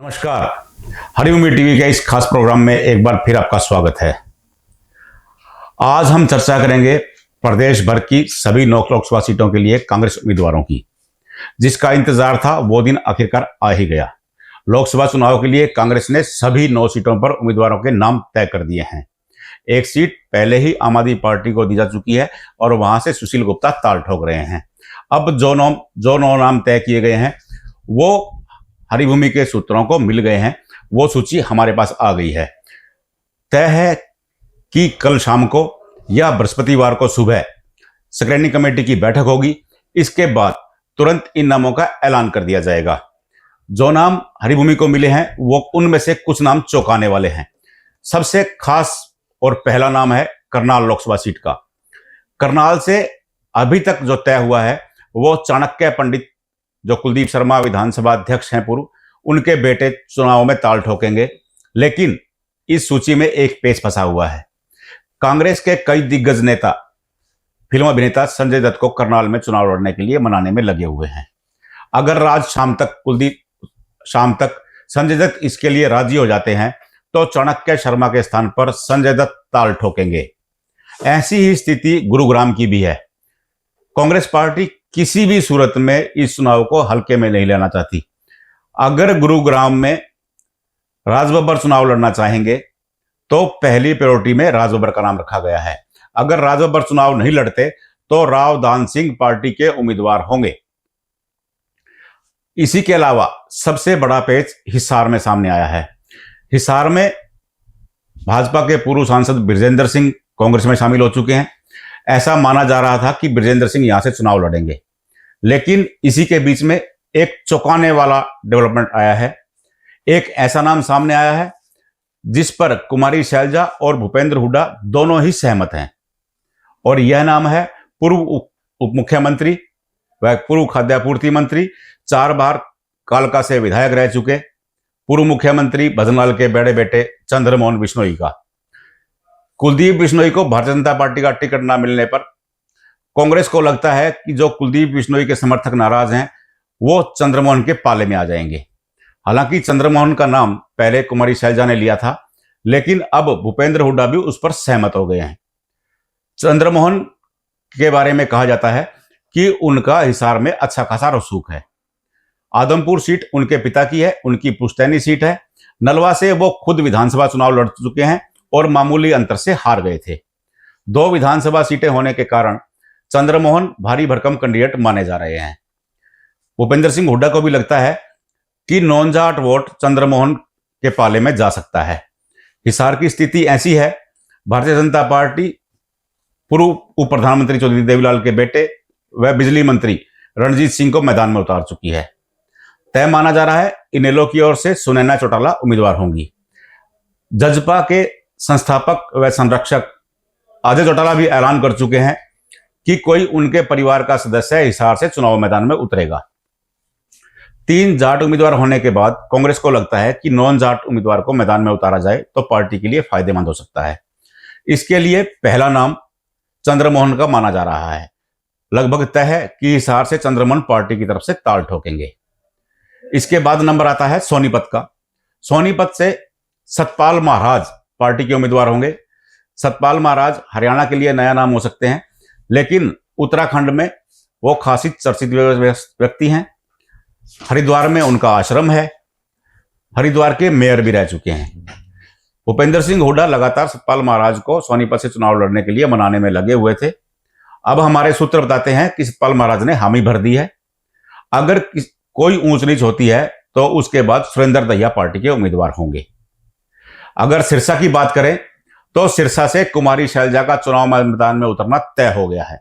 नमस्कार। हरिभूमि टीवी के इस खास प्रोग्राम में एक बार फिर आपका स्वागत है। आज हम चर्चा करेंगे प्रदेश भर की सभी 9 लोकसभा सीटों के लिए कांग्रेस उम्मीदवारों की, जिसका इंतजार था वो दिन आखिरकार आ ही गया। लोकसभा चुनाव के लिए कांग्रेस ने सभी 9 सीटों पर उम्मीदवारों के नाम तय कर दिए हैं। एक सीट पहले ही आम आदमी पार्टी को दी जा चुकी है और वहां से सुशील गुप्ता ताल ठोक रहे हैं। अब जो 9 नाम तय किए गए हैं वो हरिभूमि के सूत्रों को मिल गए हैं। वो सूची हमारे पास आ गई है। तय है कि कल शाम को या बृहस्पतिवार को सुबह स्क्रीनिंग कमेटी की बैठक होगी। इसके बाद तुरंत इन नामों का ऐलान कर दिया जाएगा। जो नाम हरिभूमि को मिले हैं वो उनमें से कुछ नाम चौंकाने वाले हैं। सबसे खास और पहला नाम है करनाल लोकसभा सीट का। करनाल से अभी तक जो तय हुआ है वो चाणक्य पंडित, जो कुलदीप शर्मा विधानसभा अध्यक्ष हैं पूर्व, उनके बेटे चुनाव में ताल ठोकेंगे। लेकिन इस सूची में एक पेच फंसा हुआ है। कांग्रेस के कई दिग्गज नेता, फिल्म अभिनेता संजय दत्त को करनाल में चुनाव लड़ने के लिए मनाने में लगे हुए हैं। अगर आज शाम तक संजय दत्त इसके लिए राजी हो जाते हैं तो चाणक्य शर्मा के स्थान पर संजय दत्त ताल ठोकेंगे। ऐसी ही स्थिति गुरुग्राम की भी है। कांग्रेस पार्टी किसी भी सूरत में इस चुनाव को हल्के में नहीं लेना चाहती। अगर गुरुग्राम में राजबब्बर चुनाव लड़ना चाहेंगे तो पहली प्रायोरिटी में राजबब्बर का नाम रखा गया है। अगर राजबब्बर चुनाव नहीं लड़ते तो राव दान सिंह पार्टी के उम्मीदवार होंगे। इसी के अलावा सबसे बड़ा पेच हिसार में सामने आया है। हिसार में भाजपा के पूर्व सांसद बृजेंद्र सिंह कांग्रेस में शामिल हो चुके हैं। ऐसा माना जा रहा था कि बृजेंद्र सिंह यहां से चुनाव लड़ेंगे, लेकिन इसी के बीच में एक चौंकाने वाला डेवलपमेंट आया है। एक ऐसा नाम सामने आया है जिस पर कुमारी शैलजा और भूपेंद्र हुड्डा दोनों ही सहमत हैं, और यह नाम है पूर्व उप मुख्यमंत्री व पूर्व खाद्य आपूर्ति मंत्री, 4 बार कालका से विधायक रह चुके पूर्व मुख्यमंत्री भजनलाल के बड़े बेटे चंद्रमोहन बिश्नोई का। कुलदीप बिश्नोई को भारतीय जनता पार्टी का टिकट न मिलने पर कांग्रेस को लगता है कि जो कुलदीप बिश्नोई के समर्थक नाराज हैं वो चंद्रमोहन के पाले में आ जाएंगे। हालांकि चंद्रमोहन का नाम पहले कुमारी शैलजा ने लिया था, लेकिन अब भूपेंद्र हुड्डा भी उस पर सहमत हो गए हैं। चंद्रमोहन के बारे में कहा जाता है कि उनका हिसार में अच्छा खासा रसूख है। आदमपुर सीट उनके पिता की है, उनकी पुश्तैनी सीट है। नलवा से वो खुद विधानसभा चुनाव लड़ चुके हैं और मामूली अंतर से हार गए थे। 2 विधानसभा सीटें होने के कारण चंद्रमोहन भारी भरकम कैंडिडेट माने जा रहे हैं। भूपेंद्र सिंह हुड्डा को भी लगता है कि नॉन जाट वोट चंद्रमोहन के पाले में जा सकता है। हिसार की स्थिति ऐसी है, भारतीय जनता पार्टी पूर्व उप प्रधानमंत्री चौधरी देवीलाल के बेटे व बिजली मंत्री रणजीत सिंह को मैदान में उतार चुकी है। तय माना जा रहा है इनेलो की ओर से सुनैना चौटाला उम्मीदवार होंगी। जजपा के संस्थापक व संरक्षक अजय चौटाला भी ऐलान कर चुके हैं कि कोई उनके परिवार का सदस्य हिसार से चुनाव मैदान में उतरेगा। 3 जाट उम्मीदवार होने के बाद कांग्रेस को लगता है कि नॉन जाट उम्मीदवार को मैदान में उतारा जाए तो पार्टी के लिए फायदेमंद हो सकता है। इसके लिए पहला नाम चंद्रमोहन का माना जा रहा है। लगभग तय है कि हिसार से चंद्रमोहन पार्टी की तरफ से ताल ठोकेंगे। इसके बाद नंबर आता है सोनीपत का। सोनीपत से सतपाल महाराज पार्टी के उम्मीदवार होंगे। सतपाल महाराज हरियाणा के लिए नया नाम हो सकते हैं, लेकिन उत्तराखंड में वो खासी चर्चित व्यक्ति हैं। हरिद्वार में उनका आश्रम है। हरिद्वार के मेयर भी रह चुके हैं। भूपेंद्र सिंह हुड्डा लगातार सतपाल महाराज को सोनीपत से चुनाव लड़ने के लिए मनाने में लगे हुए थे। अब हमारे सूत्र बताते हैं कि सतपाल महाराज ने हामी भर दी है। अगर कोई ऊंच नीच होती है तो उसके बाद सुरेंद्र दहिया पार्टी के उम्मीदवार होंगे। अगर सिरसा की बात करें तो सिरसा से कुमारी शैलजा का चुनाव मैदान में उतरना तय हो गया है।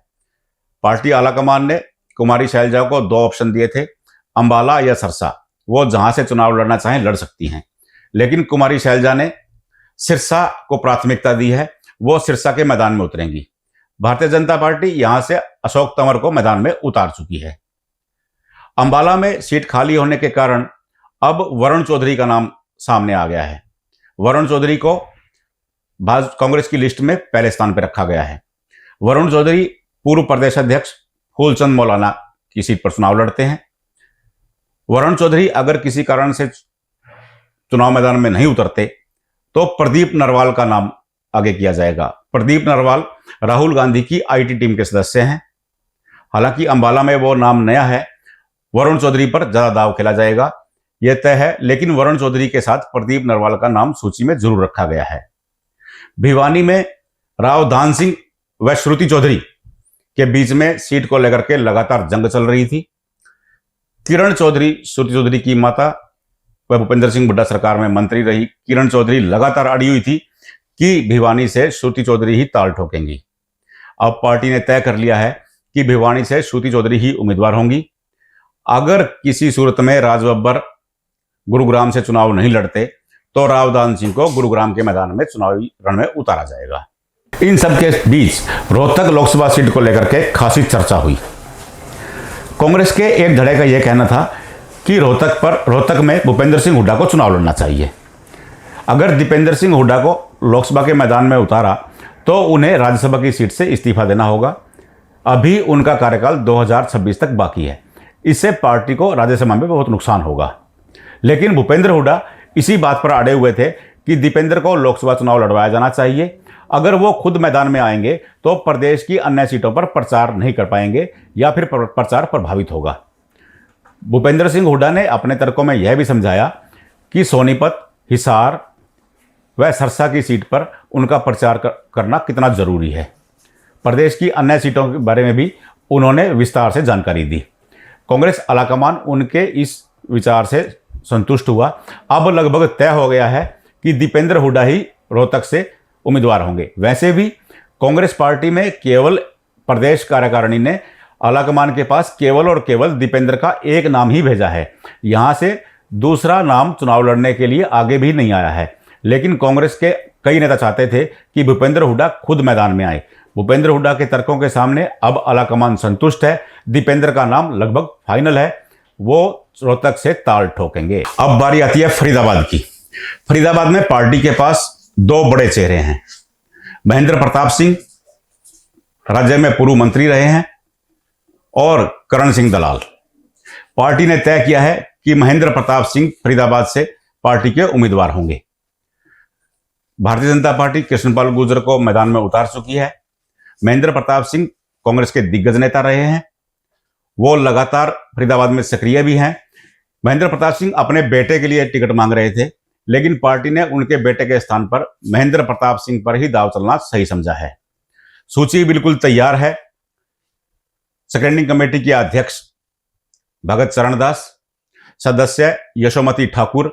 पार्टी आलाकमान ने कुमारी शैलजा को 2 ऑप्शन दिए थे, अंबाला या सिरसा। वो जहां से चुनाव लड़ना चाहें लड़ सकती हैं, लेकिन कुमारी शैलजा ने सिरसा को प्राथमिकता दी है। वो सिरसा के मैदान में उतरेंगी। भारतीय जनता पार्टी यहां से अशोक तंवर को मैदान में उतार चुकी है। अंबाला में सीट खाली होने के कारण अब वरुण चौधरी का नाम सामने आ गया है। वरुण चौधरी को कांग्रेस की लिस्ट में पहले स्थान पर रखा गया है। वरुण चौधरी पूर्व प्रदेश अध्यक्ष फूलचंद मौलाना की सीट पर चुनाव लड़ते हैं। वरुण चौधरी अगर किसी कारण से चुनाव मैदान में नहीं उतरते तो प्रदीप नरवाल का नाम आगे किया जाएगा। प्रदीप नरवाल राहुल गांधी की आईटी टीम के सदस्य हैं। हालांकि अंबाला में वो नाम नया है, वरुण चौधरी पर ज्यादा दाव खेला जाएगा, यह तय है, लेकिन वरुण चौधरी के साथ प्रदीप नरवाल का नाम सूची में जरूर रखा गया है। भिवानी में राव धान सिंह व श्रुति चौधरी के बीच में सीट को लेकर के लगातार जंग चल रही थी। किरण चौधरी, श्रुति चौधरी की माता, वह भूपेंद्र सिंह हुड्डा सरकार में मंत्री रही। किरण चौधरी लगातार अड़ी हुई थी कि भिवानी से श्रुति चौधरी ही ताल ठोकेंगी। अब पार्टी ने तय कर लिया है कि भिवानी से श्रुति चौधरी ही उम्मीदवार होंगी। अगर किसी सूरत में राज बब्बर गुरुग्राम से चुनाव नहीं लड़ते तो राव दान सिंह को गुरुग्राम के मैदान में चुनावी रण में उतारा जाएगा। इन सब के बीच रोहतक लोकसभा सीट को लेकर के खासी चर्चा हुई। कांग्रेस के एक धड़े का यह कहना था कि रोहतक में भूपेंद्र सिंह हुड्डा को चुनाव लड़ना चाहिए। अगर दीपेंद्र सिंह हुड्डा को लोकसभा के मैदान में उतारा तो उन्हें राज्यसभा की सीट से इस्तीफा देना होगा। अभी उनका कार्यकाल 2026 तक बाकी है। इससे पार्टी को राज्यसभा में बहुत नुकसान होगा। लेकिन भूपेंद्र हुड्डा इसी बात पर अड़े हुए थे कि दीपेंद्र को लोकसभा चुनाव लड़वाया जाना चाहिए। अगर वो खुद मैदान में आएंगे तो प्रदेश की अन्य सीटों पर प्रचार नहीं कर पाएंगे या फिर प्रचार प्रभावित होगा। भूपेंद्र सिंह हुड्डा ने अपने तर्कों में यह भी समझाया कि सोनीपत, हिसार व सरसा की सीट पर उनका प्रचार करना कितना जरूरी है। प्रदेश की अन्य सीटों के बारे में भी उन्होंने विस्तार से जानकारी दी। कांग्रेस आलाकमान उनके इस विचार से संतुष्ट हुआ। अब लगभग तय हो गया है कि दीपेंद्र हुड्डा ही रोहतक से उम्मीदवार होंगे। वैसे भी कांग्रेस पार्टी में केवल प्रदेश कार्यकारिणी ने आलाकमान के पास केवल और केवल दीपेंद्र का एक नाम ही भेजा है। यहां से दूसरा नाम चुनाव लड़ने के लिए आगे भी नहीं आया है। लेकिन कांग्रेस के कई नेता चाहते थे कि भूपेंद्र हुड्डा खुद मैदान में आए। भूपेंद्र हुड्डा के तर्कों के सामने अब आलाकमान संतुष्ट है। दीपेंद्र का नाम लगभग फाइनल है, वो रोहतक से ताल ठोकेंगे। अब बारी आती है फरीदाबाद की। फरीदाबाद में पार्टी के पास दो बड़े चेहरे हैं। महेंद्र प्रताप सिंह राज्य में पूर्व मंत्री रहे हैं और करण सिंह दलाल। पार्टी ने तय किया है कि महेंद्र प्रताप सिंह फरीदाबाद से पार्टी के उम्मीदवार होंगे। भारतीय जनता पार्टी कृष्णपाल गुर्जर को मैदान में उतार चुकी है। महेंद्र प्रताप सिंह कांग्रेस के दिग्गज नेता रहे हैं। वो लगातार फरीदाबाद में सक्रिय भी हैं। महेंद्र प्रताप सिंह अपने बेटे के लिए टिकट मांग रहे थे, लेकिन पार्टी ने उनके बेटे के स्थान पर महेंद्र प्रताप सिंह पर ही दाव चलना सही समझा है। सूची बिल्कुल तैयार है। स्टैंडिंग कमेटी के अध्यक्ष भगत चरण दास, सदस्य यशोमती ठाकुर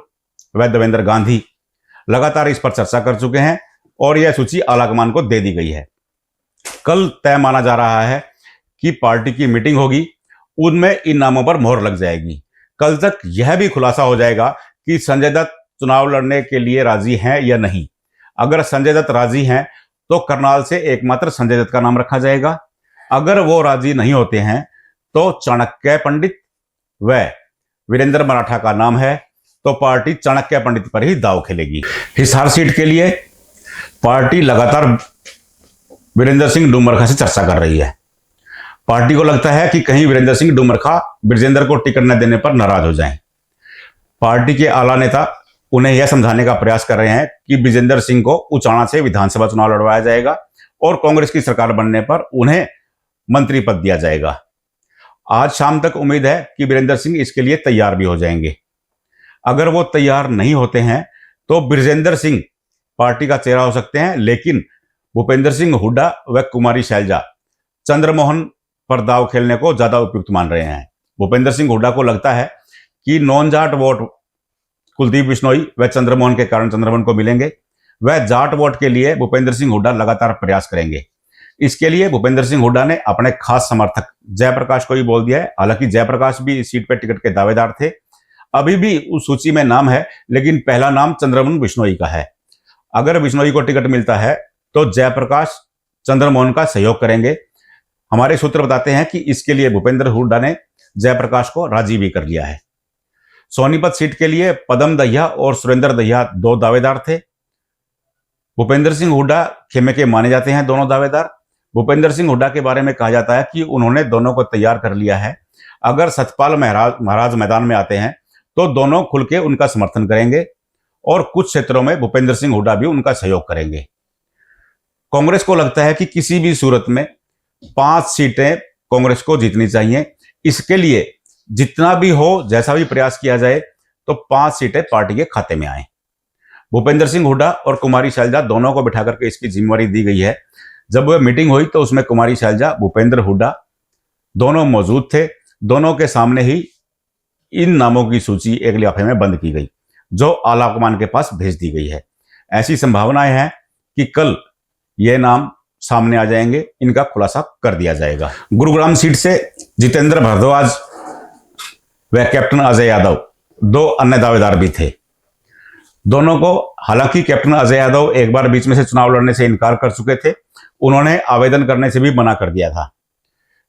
व देवेंद्र गांधी लगातार इस पर चर्चा कर चुके हैं और यह सूची आलाकमान को दे दी गई है। कल तय माना जा रहा है कि पार्टी की मीटिंग होगी, उनमें इन नामों पर मोहर लग जाएगी। कल तक यह भी खुलासा हो जाएगा कि संजय दत्त चुनाव लड़ने के लिए राजी हैं या नहीं। अगर संजय दत्त राजी हैं तो करनाल से एकमात्र संजय दत्त का नाम रखा जाएगा। अगर वो राजी नहीं होते हैं तो चाणक्य पंडित व वीरेंद्र मराठा का नाम है, तो पार्टी चाणक्य पंडित पर ही दाव खेलेगी। हिसार सीट के लिए पार्टी लगातार वीरेंद्र सिंह डूमरखा से चर्चा कर रही है। पार्टी को लगता है कि कहीं वीरेंद्र सिंह डूमरखा ब्रिजेंद्र को टिकट न देने पर नाराज हो जाएं। पार्टी के आला नेता उन्हें यह समझाने का प्रयास कर रहे हैं कि ब्रिजेंद्र सिंह को उचाणा से विधानसभा चुनाव लड़वाया जाएगा और कांग्रेस की सरकार बनने पर उन्हें मंत्री पद दिया जाएगा। आज शाम तक उम्मीद है कि वीरेंद्र सिंह इसके लिए तैयार भी हो जाएंगे। अगर वो तैयार नहीं होते हैं तो ब्रिजेंद्र सिंह पार्टी का चेहरा हो सकते हैं, लेकिन भूपेंद्र सिंह हुड्डा व कुमारी शैलजा चंद्रमोहन पर दाव खेलने को ज्यादा उपयुक्त मान रहे हैं। भूपेंद्र सिंह हुड्डा को लगता है कि नॉन जाट वोट कुलदीप बिश्नोई व चंद्रमोहन के कारण चंद्रमोहन को मिलेंगे। वह जाट वोट के लिए भूपेंद्र सिंह हुड्डा लगातार प्रयास करेंगे। इसके लिए भूपेंद्र सिंह हुड्डा ने अपने खास समर्थक जयप्रकाश को ही बोल दिया है। हालांकि जयप्रकाश भी इस सीट पर टिकट के दावेदार थे। अभी भी उस सूची में नाम है, लेकिन पहला नाम चंद्रमोहन बिश्नोई का है। अगर बिश्नोई को टिकट मिलता है तो जयप्रकाश चंद्रमोहन का सहयोग करेंगे। हमारे सूत्र बताते हैं कि इसके लिए भूपेंद्र हुड्डा ने जयप्रकाश को राजी भी कर लिया है। सोनीपत सीट के लिए पदम दहिया और सुरेंद्र दहिया दो दावेदार थे। भूपेंद्र सिंह हुड्डा खेमे के माने जाते हैं दोनों दावेदार। भूपेंद्र सिंह हुड्डा के बारे में कहा जाता है कि उन्होंने दोनों को तैयार कर लिया है। अगर सतपाल महाराज मैदान में आते हैं तो दोनों खुल के उनका समर्थन करेंगे और कुछ क्षेत्रों में भूपेंद्र सिंह हुड्डा भी उनका सहयोग करेंगे। कांग्रेस को लगता है कि किसी भी सूरत में 5 सीटें कांग्रेस को जीतनी चाहिए। इसके लिए जितना भी हो, जैसा भी प्रयास किया जाए, तो 5 सीटें पार्टी के खाते में आए। भूपेंद्र सिंह हुड्डा और कुमारी शैलजा दोनों को बिठा करके इसकी जिम्मेवारी दी गई है। जब वह मीटिंग हुई तो उसमें कुमारी शैलजा, भूपेंद्र हुड्डा दोनों मौजूद थे। दोनों के सामने ही इन नामों की सूची एक लिफाफे में बंद की गई, जो आलाकमान के पास भेज दी गई है। ऐसी संभावनाएं हैं कि कल ये नाम सामने आ जाएंगे, इनका खुलासा कर दिया जाएगा। गुरुग्राम सीट से जितेंद्र भारद्वाज व कैप्टन अजय यादव 2 अन्य दावेदार भी थे। दोनों को, हालांकि कैप्टन अजय यादव एक बार बीच में से चुनाव लड़ने से इनकार कर चुके थे, उन्होंने आवेदन करने से भी मना कर दिया था।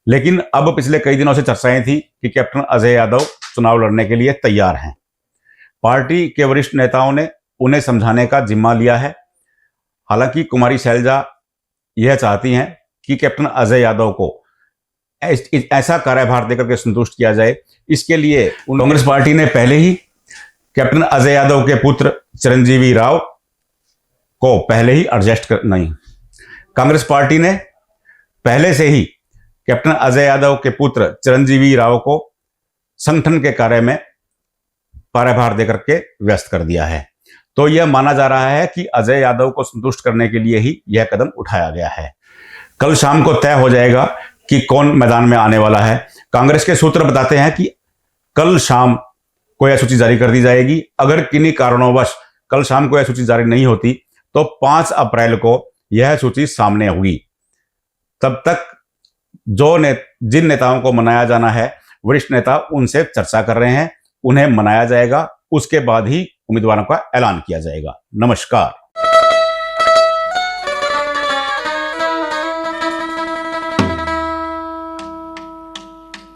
लेकिन अब पिछले कई दिनों से चर्चाएं थी कि कैप्टन अजय यादव चुनाव लड़ने के लिए तैयार हैं। पार्टी के वरिष्ठ नेताओं ने उन्हें समझाने का जिम्मा लिया है। हालांकि कुमारी शैलजा यह चाहती हैं कि कैप्टन अजय यादव को ऐसा कार्यभार देकर के संतुष्ट किया जाए। इसके लिए कांग्रेस पार्टी ने पहले ही कैप्टन अजय यादव के पुत्र चिरंजीवी राव को पहले ही कांग्रेस पार्टी ने पहले से ही कैप्टन अजय यादव के पुत्र चिरंजीवी राव को संगठन के कार्य में कार्यभार देकर के व्यस्त कर दिया है। तो यह माना जा रहा है कि अजय यादव को संतुष्ट करने के लिए ही यह कदम उठाया गया है। कल शाम को तय हो जाएगा कि कौन मैदान में आने वाला है। कांग्रेस के सूत्र बताते हैं कि कल शाम को यह सूची जारी कर दी जाएगी। अगर किन्हीं कारणोंवश कल शाम को यह सूची जारी नहीं होती तो 5 अप्रैल को यह सूची सामने होगी। तब तक जिन नेताओं को मनाया जाना है, वरिष्ठ नेता उनसे चर्चा कर रहे हैं, उन्हें मनाया जाएगा। उसके बाद ही उम्मीदवारों का ऐलान किया जाएगा। नमस्कार।